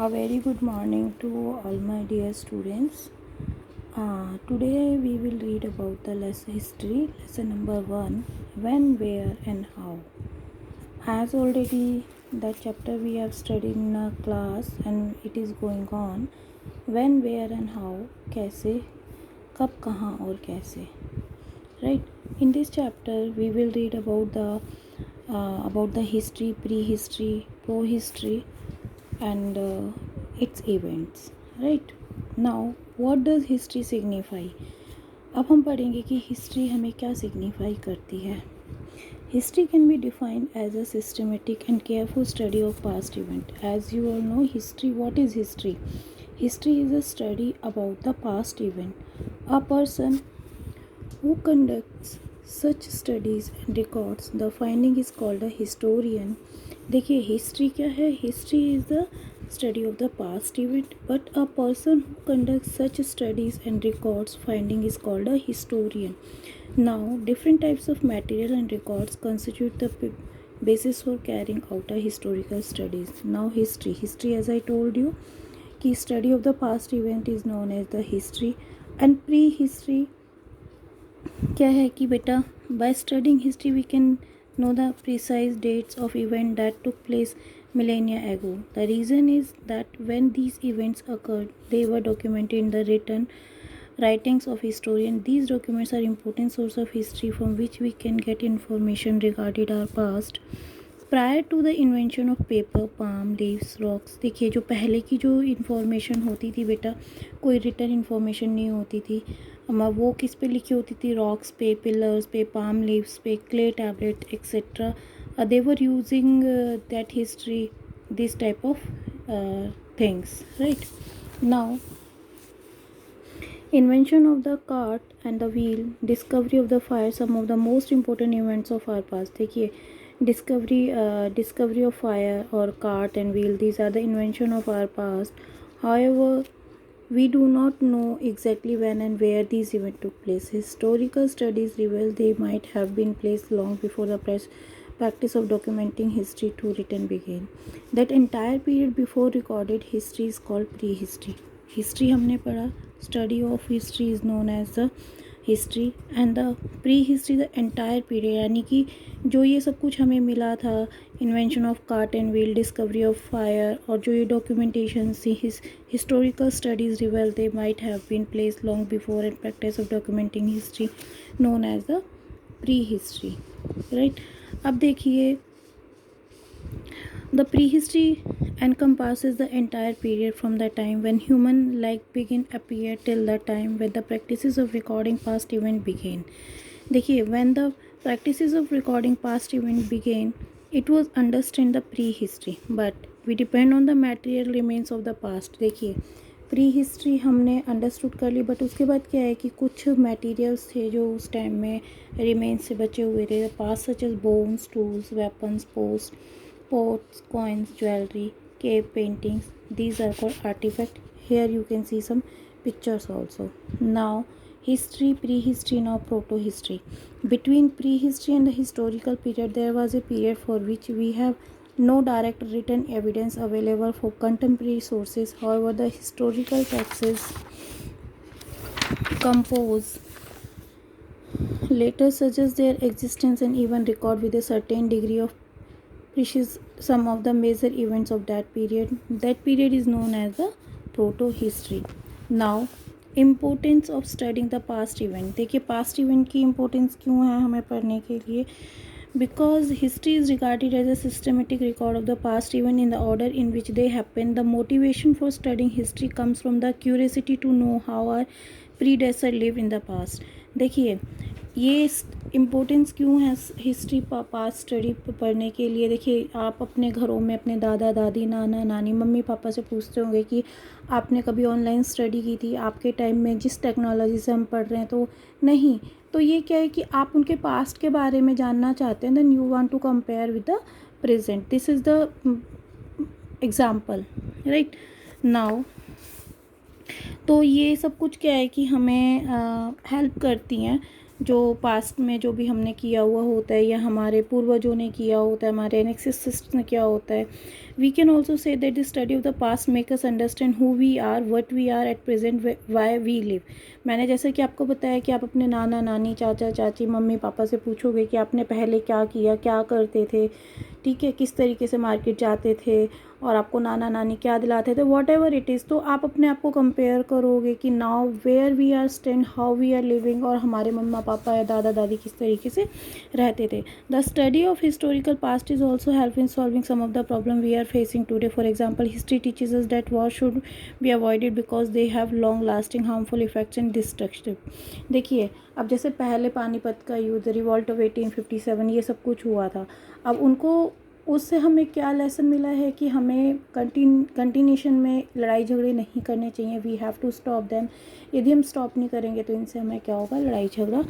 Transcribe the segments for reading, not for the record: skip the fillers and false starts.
A very good morning to all my dear students. Today we will read about the lesson history, lesson number 1, when, where and how. As already that chapter we have studied in our class and it is going on. When, where and how, कैसे, कब, कहाँ और कैसे. Right? In this chapter we will read about the history, prehistory, pro-history and its events. Right? Now what does history signify? अब हम पढ़ेंगे कि history हमें क्या सिग्निफाई करती है. History can be defined as a systematic and careful study of past event. As you all know, history, what is history? History is a study about the past event. A person who conducts such studies and records the finding is called a historian. देखिए history क्या है. History is the study of the past event, but a person who conducts such studies and records finding is called a historian. Now different types of material and records constitute the basis for carrying out a historical studies. Now history as I told you कि study of the past event is known as the history. And pre-history क्या है कि बेटा by studying history we can know the precise dates of event that took place millennia ago. The reason is that when these events occurred, they were documented in the writings of historians. These documents are important source of history from which we can get information regarding our past. Prior to the invention of paper, palm leaves, rocks. देखिए जो पहले की जो information होती थी बेटा, कोई written information नहीं होती थी. वो किस पे लिखी होती थी? रॉक्स पे, पिलर्स पे, पाम लीव्स पे, clay tablet etcetera. They were using that history, this type of things, right? Now invention of the cart and the wheel, discovery of the fire, some of the most important events of our past. देखिए discovery of fire or cart and wheel, these are the invention of our past. However, we do not know exactly when and where these events took place. Historical studies reveal they might have been placed long before the practice of documenting history to written began. That entire period before recorded history is called prehistory. History हमने पढ़ा, study of history is known as the history, and the prehistory the entire period, यानी कि जो ये सब कुछ हमें मिला था, invention of cart and wheel, discovery of fire, और जो ये डॉक्यूमेंटेशन थी, historical studies reveal they might have been place long before and practice of documenting history known as the prehistory. Right. अब देखिए the prehistory encompasses the entire period from the time when human like begin appear till the time when the practices of recording past event began. देखिए when the practices of recording past event began, it was understand the prehistory, but we depend on the material remains of the past. देखिए pre history हमने understood कर ली, but उसके बाद क्या है कि कुछ मटेरियल्स थे जो उस टाइम में रिमेन्स से बचे हुए थे. Past such as bones, tools, weapons, pots, coins, jewelry, cave paintings. These are called artifact. Here you can see some pictures also. Now history, prehistory, now proto-history. Between prehistory and the historical period, there was a period for which we have no direct written evidence available for contemporary sources. However, the historical texts compose later suggest their existence and even record with a certain degree of precision some of the major events of that period. That period is known as the proto-history. Now importance of studying the past event. देखिए past event की importance क्यों है हमें पढ़ने के लिए? Because history is regarded as a systematic record of the past event in the order in which they happen. The motivation for studying history comes from the curiosity to know how our predecessor live in the past. देखिए ये importance क्यों है history past study पढ़ने के लिए? देखिए आप अपने घरों में अपने दादा दादी, नाना नानी, मम्मी पापा से पूछते होंगे कि आपने कभी ऑनलाइन स्टडी की थी आपके टाइम में जिस टेक्नोलॉजी से हम पढ़ रहे हैं? तो नहीं. तो ये क्या है कि आप उनके पास्ट के बारे में जानना चाहते हैं, then you want to compare with the present. This is the example, right. Now तो ये सब कुछ क्या है कि हमें हेल्प करती हैं. जो पास्ट में जो भी हमने किया हुआ होता है या हमारे पूर्वजों ने किया होता है, हमारे एनेक्सिस्ट ने किया होता है, We can also say that the study of the past make us understand who we are, what we are at present, why we live. मैंने जैसे कि आपको बताया कि आप अपने नाना नानी चाचा चाची मम्मी पापा से पूछोगे कि आपने पहले क्या किया, क्या करते थे, ठीक है, किस तरीके से मार्केट जाते थे और आपको नाना नानी क्या दिलाते थे, वॉट एवर इट इज़, तो आप अपने आप को कंपेयर करोगे कि now where we are stand, how we are living, और हमारे मम्मा पापा या दादा दादी किस तरीके से रहते थे. The study of historical past is also help in solving some of the problem we are facing today. For example, history teaches us that war should be avoided because they have long lasting harmful effects and destructive. देखिए, अब जैसे पहले पानीपत का युद्ध, revolt of 1857, ये सब कुछ हुआ था. अब उनको उससे हमें क्या लेसन मिला है कि हमें कंटिन्यूशन में लड़ाई झगड़े नहीं करने चाहिए. We have to stop them. यदि हम स्टॉप नहीं करेंगे तो इनसे हमें क्या होगा, लड़ाई झगड़ा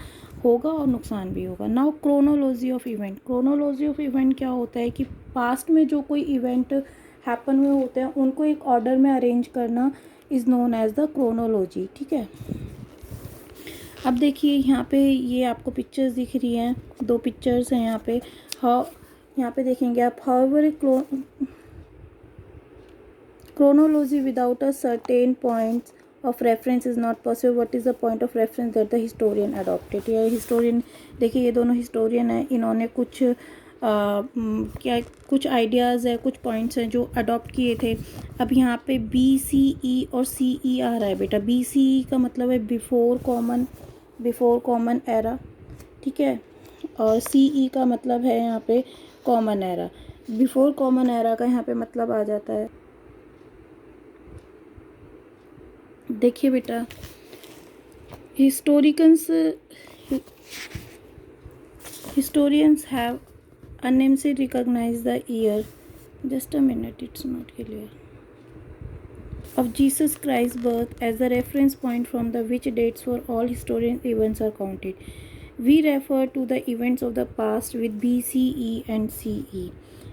होगा और नुकसान भी होगा. Now chronology of event. Chronology of event क्या होता है कि पास्ट में जो कोई इवेंट हैपन हुए होते हैं उनको एक ऑर्डर में अरेंज करना is known as the chronology. ठीक है. अब देखिए यहाँ पे ये आपको पिक्चर्स दिख रही हैं, 2 पिक्चर्स हैं यहाँ पे. यहाँ पे देखेंगे आप, however chronology without a certain points of reference is not possible. What is the point of reference that the historian adopted. ये हिस्टोरियन, देखिए ये दोनों हिस्टोरियन हैं, इन्होंने कुछ कुछ आइडियाज़ है, कुछ पॉइंट्स हैं जो अडॉप्ट किए थे. अब यहाँ पे BCE और CE आ रहा है बेटा. BCE का मतलब है बिफोर कॉमन एरा, ठीक है, और CE का मतलब है यहाँ पे common era. Before common era का यहाँ पे मतलब आ जाता है, देखिए बेटा, historians have unnecessarily recognized the year, just a minute, it's not clear, of Jesus Christ's birth as the reference point from the which dates for all historian events are counted. We refer to the events of the past with BCE and CE.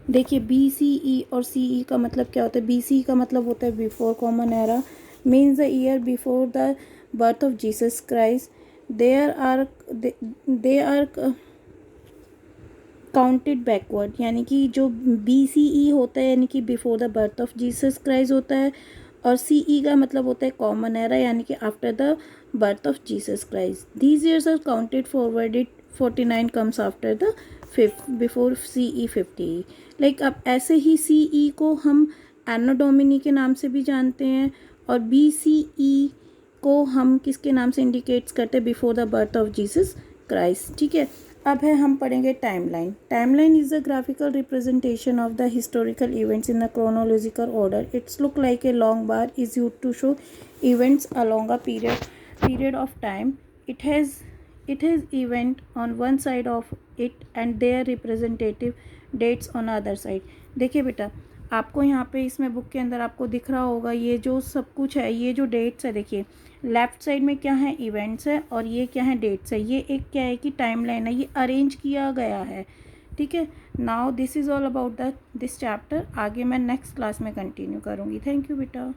देखिए BCE और CE का मतलब क्या होता है. BCE का मतलब होता है before common era, means the year before the birth of Jesus Christ. They are counted backward, यानी कि जो BCE होता है यानी कि before the birth of Jesus Christ होता है, और CE का मतलब होता है कॉमन एरा यानी कि after the birth of Jesus Christ. These years are counted forwarded. 49 comes after the 5 before CE 50. Like अब ऐसे ही CE को हम एनो डोमिनी के नाम से भी जानते हैं और BCE को हम किसके नाम से इंडिकेट्स करते हैं, before the birth of Jesus Christ. ठीक है. अब है हम पढ़ेंगे timeline. Timeline is the graphical representation of the historical events in the chronological order. It's look like a long bar is used to show events along a period of time. It has event on one side of it and their representative dates on other side. देखिए बेटा, आपको यहाँ पे इसमें book के अंदर आपको दिख रहा होगा ये जो सब कुछ है, ये जो डेट्स है, देखिए लेफ्ट साइड में क्या है, इवेंट्स है, और ये क्या है, डेट्स है. ये एक क्या है कि टाइमलाइन है, ये अरेंज किया गया है. ठीक है. Now this is all about this chapter. आगे मैं नेक्स्ट क्लास में कंटिन्यू करूँगी. थैंक यू बेटा.